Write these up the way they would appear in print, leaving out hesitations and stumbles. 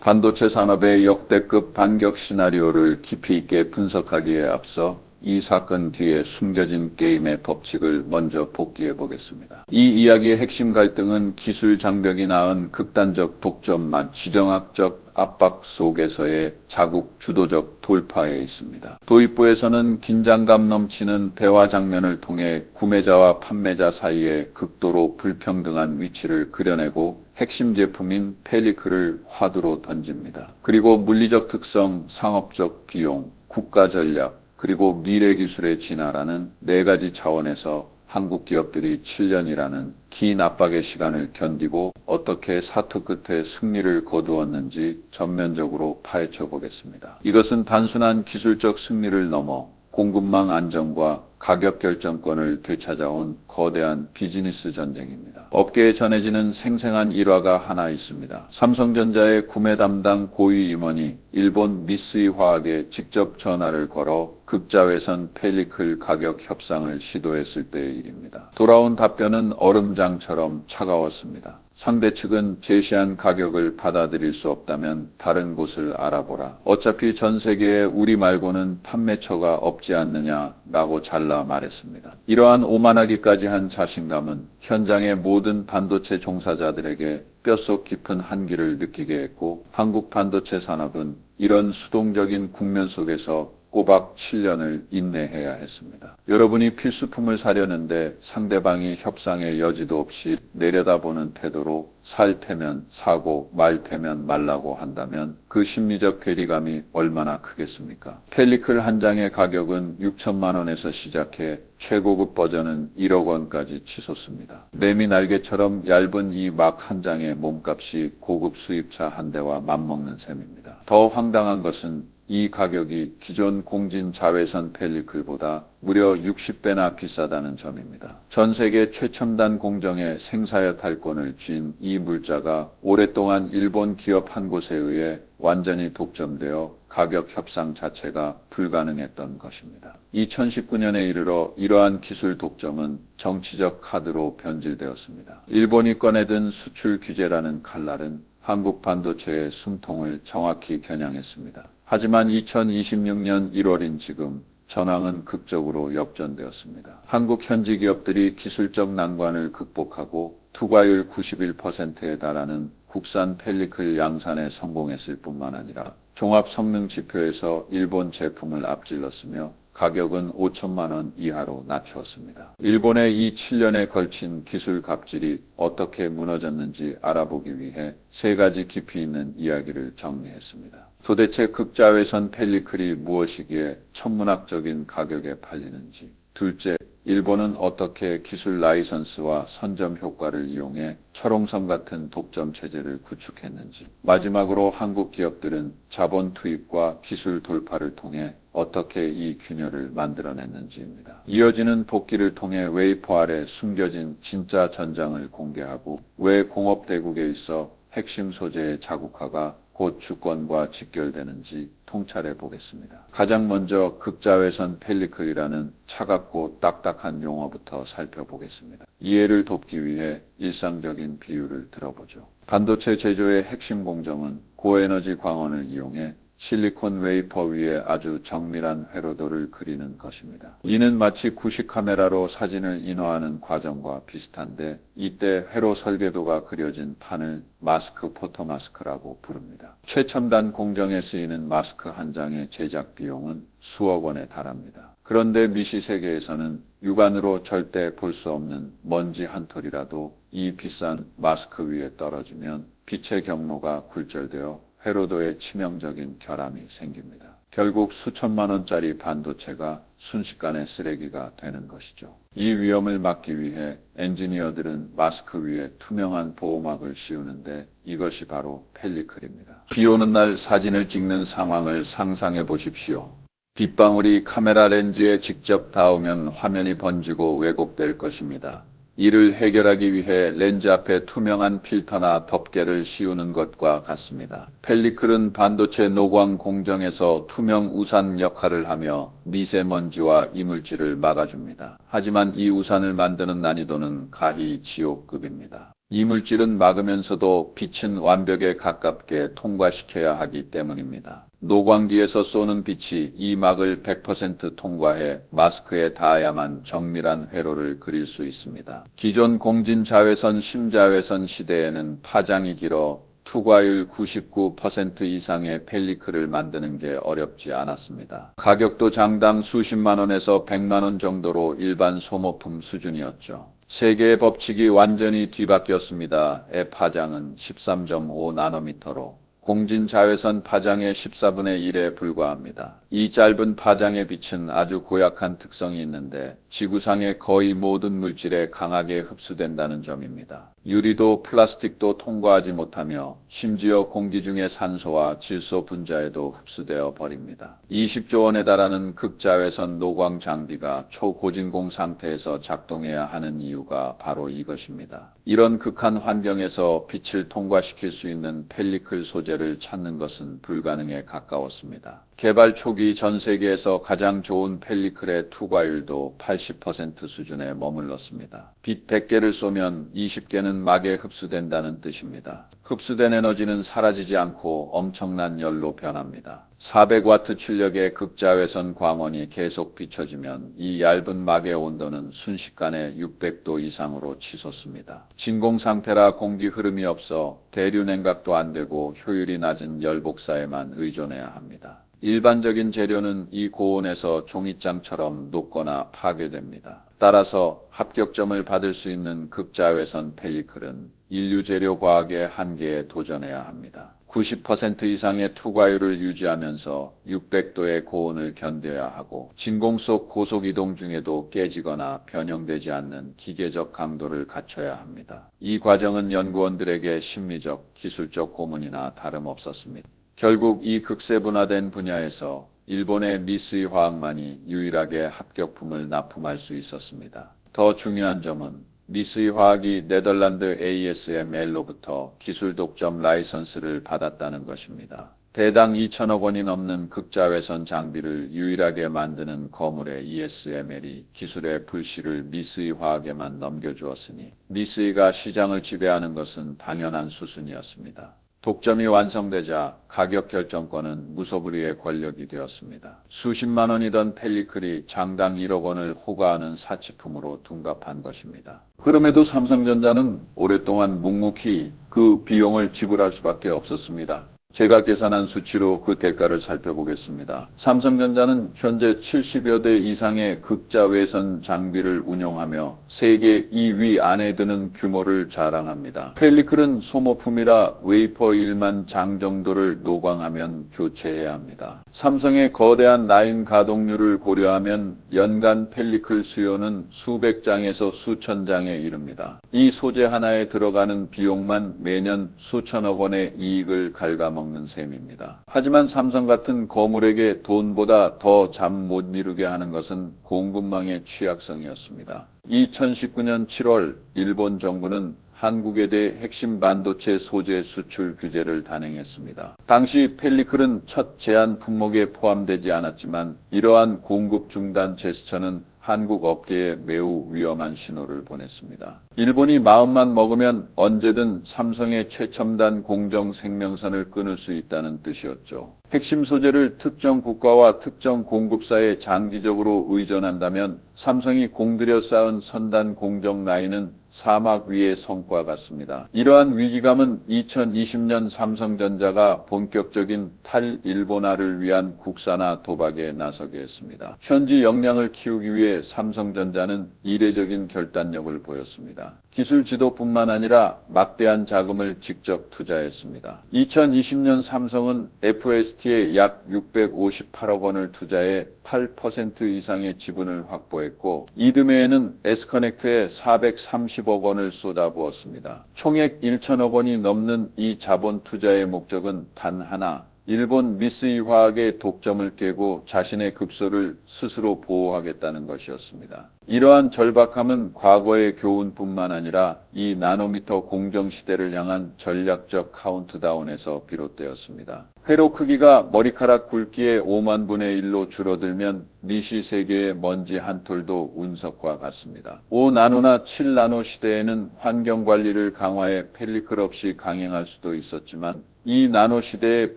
반도체 산업의 역대급 반격 시나리오를 깊이 있게 분석하기에 앞서 이 사건 뒤에 숨겨진 게임의 법칙을 먼저 복기해 보겠습니다. 이 이야기의 핵심 갈등은 기술 장벽이 낳은 극단적 독점만 지정학적 압박 속에서의 자국 주도적 돌파에 있습니다. 도입부에서는 긴장감 넘치는 대화 장면을 통해 구매자와 판매자 사이에 극도로 불평등한 위치를 그려내고 핵심 제품인 펠리클을 화두로 던집니다. 그리고 물리적 특성, 상업적 비용, 국가 전략, 그리고 미래 기술의 진화라는 네 가지 차원에서 한국 기업들이 7년이라는 긴 압박의 시간을 견디고 어떻게 사투 끝에 승리를 거두었는지 전면적으로 파헤쳐 보겠습니다. 이것은 단순한 기술적 승리를 넘어 공급망 안정과 가격 결정권을 되찾아온 거대한 비즈니스 전쟁입니다. 업계에 전해지는 생생한 일화가 하나 있습니다. 삼성전자의 구매 담당 고위 임원이 일본 미쓰이 화학에 직접 전화를 걸어 극자외선 펠리클 가격 협상을 시도했을 때의 일입니다. 돌아온 답변은 얼음장처럼 차가웠습니다. 상대 측은 제시한 가격을 받아들일 수 없다면 다른 곳을 알아보라. 어차피 전 세계에 우리 말고는 판매처가 없지 않느냐라고 잘라 말했습니다. 이러한 오만하기까지 한 자신감은 현장의 모든 반도체 종사자들에게 뼛속 깊은 한기를 느끼게 했고 한국 반도체 산업은 이런 수동적인 국면 속에서 꼬박 7년을 인내해야 했습니다. 여러분이 필수품을 사려는데 상대방이 협상의 여지도 없이 내려다보는 태도로 살 테면 사고 말 테면 말라고 한다면 그 심리적 괴리감이 얼마나 크겠습니까? 펠리클 한 장의 가격은 6천만 원에서 시작해 최고급 버전은 1억 원까지 치솟습니다. 매미 날개처럼 얇은 이 막 한 장의 몸값이 고급 수입차 한 대와 맞먹는 셈입니다. 더 황당한 것은 이 가격이 기존 공진 자외선 펠리클보다 무려 60배나 비싸다는 점입니다. 전 세계 최첨단 공정의 생사여 탈권을 쥔 이 물자가 오랫동안 일본 기업 한 곳에 의해 완전히 독점되어 가격 협상 자체가 불가능했던 것입니다. 2019년에 이르러 이러한 기술 독점은 정치적 카드로 변질되었습니다. 일본이 꺼내든 수출 규제라는 칼날은 한국 반도체의 숨통을 정확히 겨냥했습니다. 하지만 2026년 1월인 지금 전황은 극적으로 역전되었습니다. 한국 현지 기업들이 기술적 난관을 극복하고 투과율 91%에 달하는 국산 펠리클 양산에 성공했을 뿐만 아니라 종합 성능 지표에서 일본 제품을 앞질렀으며 가격은 5천만 원 이하로 낮추었습니다. 일본의 이 7년에 걸친 기술 갑질이 어떻게 무너졌는지 알아보기 위해 세 가지 깊이 있는 이야기를 정리했습니다. 도대체 극자외선 펠리클이 무엇이기에 천문학적인 가격에 팔리는지. 둘째, 일본은 어떻게 기술 라이선스와 선점 효과를 이용해 철옹성 같은 독점 체제를 구축했는지. 마지막으로 한국 기업들은 자본 투입과 기술 돌파를 통해 어떻게 이 균열을 만들어냈는지입니다. 이어지는 복기를 통해 웨이퍼 아래 숨겨진 진짜 전장을 공개하고 왜 공업대국에 있어 핵심 소재의 자국화가 곧 주권과 직결되는지 통찰해 보겠습니다. 가장 먼저 극자외선 펠리클이라는 차갑고 딱딱한 용어부터 살펴보겠습니다. 이해를 돕기 위해 일상적인 비유를 들어보죠. 반도체 제조의 핵심 공정은 고에너지 광원을 이용해 실리콘 웨이퍼 위에 아주 정밀한 회로도를 그리는 것입니다. 이는 마치 구식 카메라로 사진을 인화하는 과정과 비슷한데 이때 회로 설계도가 그려진 판을 마스크 포토마스크라고 부릅니다. 최첨단 공정에 쓰이는 마스크 한 장의 제작 비용은 수억 원에 달합니다. 그런데 미시 세계에서는 육안으로 절대 볼 수 없는 먼지 한 톨이라도 이 비싼 마스크 위에 떨어지면 빛의 경로가 굴절되어 회로도에 치명적인 결함이 생깁니다. 결국 수천만 원짜리 반도체가 순식간에 쓰레기가 되는 것이죠. 이 위험을 막기 위해 엔지니어들은 마스크 위에 투명한 보호막을 씌우는데 이것이 바로 펠리클입니다. 비 오는 날 사진을 찍는 상황을 상상해 보십시오. 빗방울이 카메라 렌즈에 직접 닿으면 화면이 번지고 왜곡될 것입니다. 이를 해결하기 위해 렌즈 앞에 투명한 필터나 덮개를 씌우는 것과 같습니다. 펠리클은 반도체 노광 공정에서 투명 우산 역할을 하며 미세먼지와 이물질을 막아줍니다. 하지만 이 우산을 만드는 난이도는 가히 지옥급입니다. 이물질은 막으면서도 빛은 완벽에 가깝게 통과시켜야 하기 때문입니다. 노광기에서 쏘는 빛이 이 막을 100% 통과해 마스크에 닿아야만 정밀한 회로를 그릴 수 있습니다. 기존 공진 자외선 심자외선 시대에는 파장이 길어 투과율 99% 이상의 펠리클을 만드는 게 어렵지 않았습니다. 가격도 장당 수십만 원에서 100만 원 정도로 일반 소모품 수준이었죠. 세계의 법칙이 완전히 뒤바뀌었습니다. 의 파장은 13.5나노미터로 공진 자외선 파장의 14분의 1에 불과합니다. 이 짧은 파장의 빛은 아주 고약한 특성이 있는데 지구상의 거의 모든 물질에 강하게 흡수된다는 점입니다. 유리도 플라스틱도 통과하지 못하며 심지어 공기 중의 산소와 질소 분자에도 흡수되어 버립니다. 20조 원에 달하는 극자외선 노광 장비가 초고진공 상태에서 작동해야 하는 이유가 바로 이것입니다. 이런 극한 환경에서 빛을 통과시킬 수 있는 펠리클 소재를 찾는 것은 불가능에 가까웠습니다. 개발 초기 전 세계에서 가장 좋은 펠리클의 투과율도 80% 수준에 머물렀습니다. 빛 100개를 쏘면 20개는 막에 흡수된다는 뜻입니다. 흡수된 에너지는 사라지지 않고 엄청난 열로 변합니다. 400와트 출력의 극자외선 광원이 계속 비춰지면 이 얇은 막의 온도는 순식간에 600도 이상으로 치솟습니다. 진공 상태라 공기 흐름이 없어 대류 냉각도 안 되고 효율이 낮은 열 복사에만 의존해야 합니다. 일반적인 재료는 이 고온에서 종이장처럼 녹거나 파괴됩니다. 따라서 합격점을 받을 수 있는 극자외선 펠리클은 인류 재료 과학의 한계에 도전해야 합니다. 90% 이상의 투과율을 유지하면서 600도의 고온을 견뎌야 하고 진공 속 고속 이동 중에도 깨지거나 변형되지 않는 기계적 강도를 갖춰야 합니다. 이 과정은 연구원들에게 심리적, 기술적 고문이나 다름없었습니다. 결국 이 극세분화된 분야에서 일본의 미쓰이 화학만이 유일하게 합격품을 납품할 수 있었습니다. 더 중요한 점은 미쓰이 화학이 네덜란드 ASML로부터 기술 독점 라이선스를 받았다는 것입니다. 대당 2천억 원이 넘는 극자외선 장비를 유일하게 만드는 거물의 ESML이 기술의 불씨를 미쓰이 화학에만 넘겨주었으니 미쓰이가 시장을 지배하는 것은 당연한 수순이었습니다. 독점이 완성되자 가격 결정권은 무소불위의 권력이 되었습니다. 수십만 원이던 펠리클이 장당 1억 원을 호가하는 사치품으로 둔갑한 것입니다. 그럼에도 삼성전자는 오랫동안 묵묵히 그 비용을 지불할 수밖에 없었습니다. 제가 계산한 수치로 그 대가를 살펴보겠습니다. 삼성전자는 현재 70여 대 이상의 극자외선 장비를 운용하며 세계 2위 안에 드는 규모를 자랑합니다. 펠리클은 소모품이라 웨이퍼 1만 장 정도를 노광하면 교체해야 합니다. 삼성의 거대한 라인 가동률을 고려하면 연간 펠리클 수요는 수백 장에서 수천 장에 이릅니다. 이 소재 하나에 들어가는 비용만 매년 수천억 원의 이익을 갉아먹는 셈입니다. 하지만 삼성 같은 거물에게 돈보다 더 잠 못 이루게 하는 것은 공급망의 취약성이었습니다. 2019년 7월 일본 정부는 한국에 대해 핵심 반도체 소재 수출 규제를 단행했습니다. 당시 펠리클은 첫 제한 품목에 포함되지 않았지만 이러한 공급 중단 제스처는 한국 업계에 매우 위험한 신호를 보냈습니다. 일본이 마음만 먹으면 언제든 삼성의 최첨단 공정 생명선을 끊을 수 있다는 뜻이었죠. 핵심 소재를 특정 국가와 특정 공급사에 장기적으로 의존한다면 삼성이 공들여 쌓은 선단 공정 라인은 사막 위의 성과 같습니다. 이러한 위기감은 2020년 삼성전자가 본격적인 탈일본화를 위한 국산화 도박에 나서게 했습니다. 현지 역량을 키우기 위해 삼성전자는 이례적인 결단력을 보였습니다. 기술 지도뿐만 아니라 막대한 자금을 직접 투자했습니다. 2020년 삼성은 FST에 약 658억 원을 투자해 8% 이상의 지분을 확보했고 이듬해에는 S커넥트에 430억 원을 쏟아부었습니다. 총액 1천억 원이 넘는 이 자본 투자의 목적은 단 하나, 일본 미쓰이 화학의 독점을 깨고 자신의 급소를 스스로 보호하겠다는 것이었습니다. 이러한 절박함은 과거의 교훈뿐만 아니라 이 나노미터 공정 시대를 향한 전략적 카운트다운에서 비롯되었습니다. 회로 크기가 머리카락 굵기의 5만 분의 1로 줄어들면 니시 세계의 먼지 한 톨도 운석과 같습니다. 5나노나 7나노 시대에는 환경 관리를 강화해 펠리클 없이 강행할 수도 있었지만 이 나노 시대의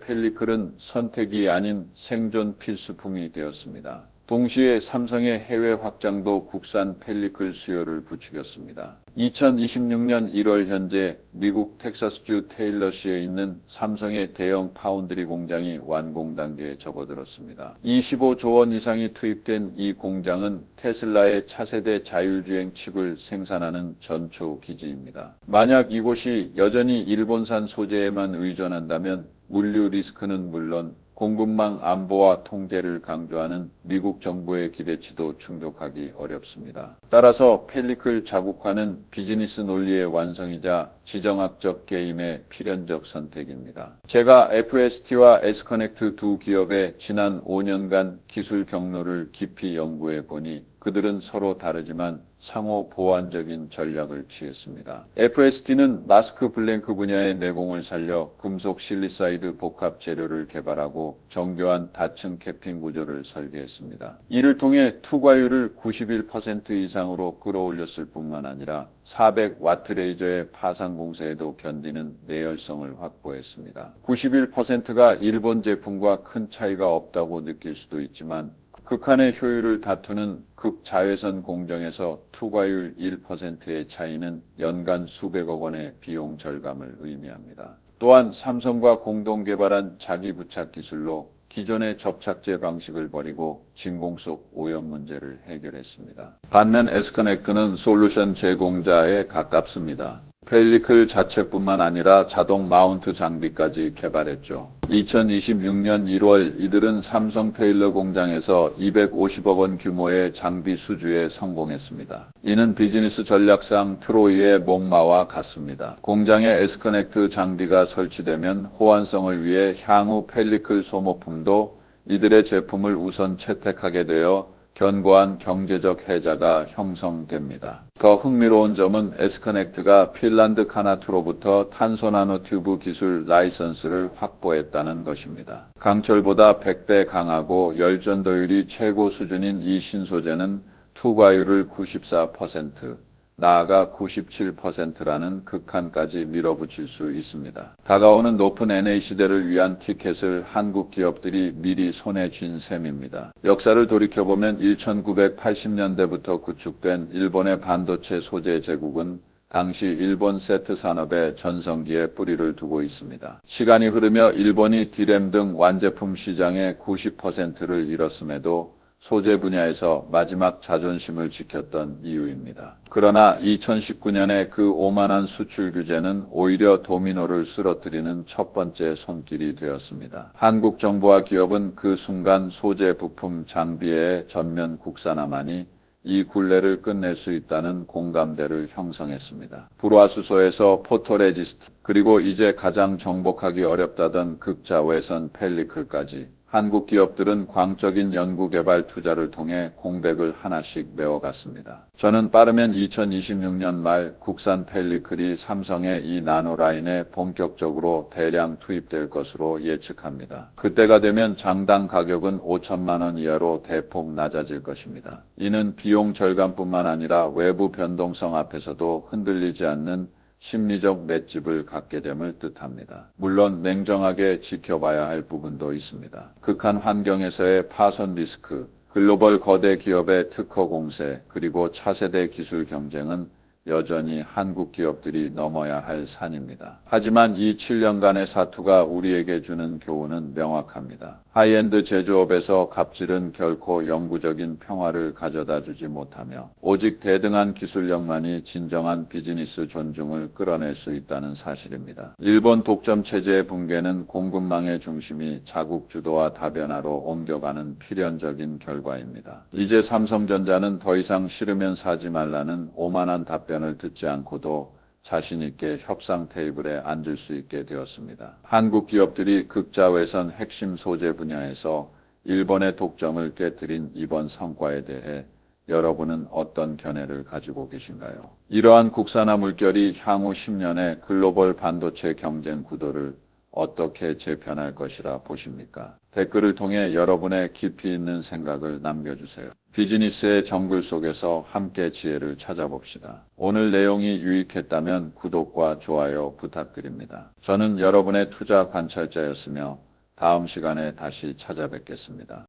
펠리클은 선택이 아닌 생존 필수품이 되었습니다. 동시에 삼성의 해외 확장도 국산 펠리클 수요를 부추겼습니다. 2026년 1월 현재 미국 텍사스주 테일러시에 있는 삼성의 대형 파운드리 공장이 완공 단계에 접어들었습니다. 25조 원 이상이 투입된 이 공장은 테슬라의 차세대 자율주행 칩을 생산하는 전초 기지입니다. 만약 이곳이 여전히 일본산 소재에만 의존한다면 물류 리스크는 물론 공급망 안보와 통제를 강조하는 미국 정부의 기대치도 충족하기 어렵습니다. 따라서 펠리클 자국화는 비즈니스 논리의 완성이자 지정학적 게임의 필연적 선택입니다. 제가 FST와 S커넥트 두 기업의 지난 5년간 기술 경로를 깊이 연구해 보니 그들은 서로 다르지만 상호 보완적인 전략을 취했습니다. FST는 마스크 블랭크 분야의 내공을 살려 금속 실리사이드 복합 재료를 개발하고 정교한 다층 캐핑 구조를 설계했습니다. 이를 통해 투과율을 91% 이상으로 끌어올렸을 뿐만 아니라 400와트 레이저의 파상 공세에도 견디는 내열성을 확보했습니다. 91%가 일본 제품과 큰 차이가 없다고 느낄 수도 있지만 극한의 효율을 다투는 극자외선 공정에서 투과율 1%의 차이는 연간 수백억 원의 비용 절감을 의미합니다. 또한 삼성과 공동 개발한 자기 부착 기술로 기존의 접착제 방식을 버리고 진공 속 오염 문제를 해결했습니다. 반면 S커넥트는 솔루션 제공자에 가깝습니다. 펠리클 자체뿐만 아니라 자동 마운트 장비까지 개발했죠. 2026년 1월 이들은 삼성 테일러 공장에서 250억 원 규모의 장비 수주에 성공했습니다. 이는 비즈니스 전략상 트로이의 목마와 같습니다. 공장에 S커넥트 장비가 설치되면 호환성을 위해 향후 펠리클 소모품도 이들의 제품을 우선 채택하게 되어 견고한 경제적 해자가 형성됩니다. 더 흥미로운 점은 S커넥트가 핀란드 카나투로부터 탄소 나노 튜브 기술 라이선스를 확보했다는 것입니다. 강철보다 100배 강하고 열전도율이 최고 수준인 이 신소재는 투과율을 94%, 나아가 97%라는 극한까지 밀어붙일 수 있습니다. 다가오는 높은 NA 시대를 위한 티켓을 한국 기업들이 미리 손에 쥔 셈입니다. 역사를 돌이켜보면 1980년대부터 구축된 일본의 반도체 소재 제국은 당시 일본 세트 산업의 전성기에 뿌리를 두고 있습니다. 시간이 흐르며 일본이 디램 등 완제품 시장의 90%를 잃었음에도 소재 분야에서 마지막 자존심을 지켰던 이유입니다. 그러나 2019년에 그 오만한 수출 규제는 오히려 도미노를 쓰러뜨리는 첫 번째 손길이 되었습니다. 한국 정부와 기업은 그 순간 소재 부품 장비의 전면 국산화만이 이 굴레를 끝낼 수 있다는 공감대를 형성했습니다. 불화수소에서 포토레지스트, 그리고 이제 가장 정복하기 어렵다던 극자외선 펠리클까지 한국 기업들은 광적인 연구개발 투자를 통해 공백을 하나씩 메워갔습니다. 저는 빠르면 2026년 말 국산 펠리클이 삼성의 이 나노라인에 본격적으로 대량 투입될 것으로 예측합니다. 그때가 되면 장당 가격은 5천만 원 이하로 대폭 낮아질 것입니다. 이는 비용 절감뿐만 아니라 외부 변동성 앞에서도 흔들리지 않는 심리적 맷집을 갖게 됨을 뜻합니다. 물론 냉정하게 지켜봐야 할 부분도 있습니다. 극한 환경에서의 파손 리스크, 글로벌 거대 기업의 특허 공세, 그리고 차세대 기술 경쟁은 여전히 한국 기업들이 넘어야 할 산입니다. 하지만 이 7년간의 사투가 우리에게 주는 교훈은 명확합니다. 하이엔드 제조업에서 갑질은 결코 영구적인 평화를 가져다 주지 못하며 오직 대등한 기술력만이 진정한 비즈니스 존중을 끌어낼 수 있다는 사실입니다. 일본 독점 체제의 붕괴는 공급망의 중심이 자국 주도와 다변화로 옮겨가는 필연적인 결과입니다. 이제 삼성전자는 더 이상 싫으면 사지 말라는 오만한 답변을 듣지 않고도 자신 있게 협상 테이블에 앉을 수 있게 되었습니다. 한국 기업들이 극자외선 핵심 소재 분야에서 일본의 독점을 깨뜨린 이번 성과에 대해 여러분은 어떤 견해를 가지고 계신가요? 이러한 국산화 물결이 향후 10년의 글로벌 반도체 경쟁 구도를 어떻게 재편할 것이라 보십니까? 댓글을 통해 여러분의 깊이 있는 생각을 남겨주세요. 비즈니스의 정글 속에서 함께 지혜를 찾아봅시다. 오늘 내용이 유익했다면 구독과 좋아요 부탁드립니다. 저는 여러분의 투자 관찰자였으며 다음 시간에 다시 찾아뵙겠습니다.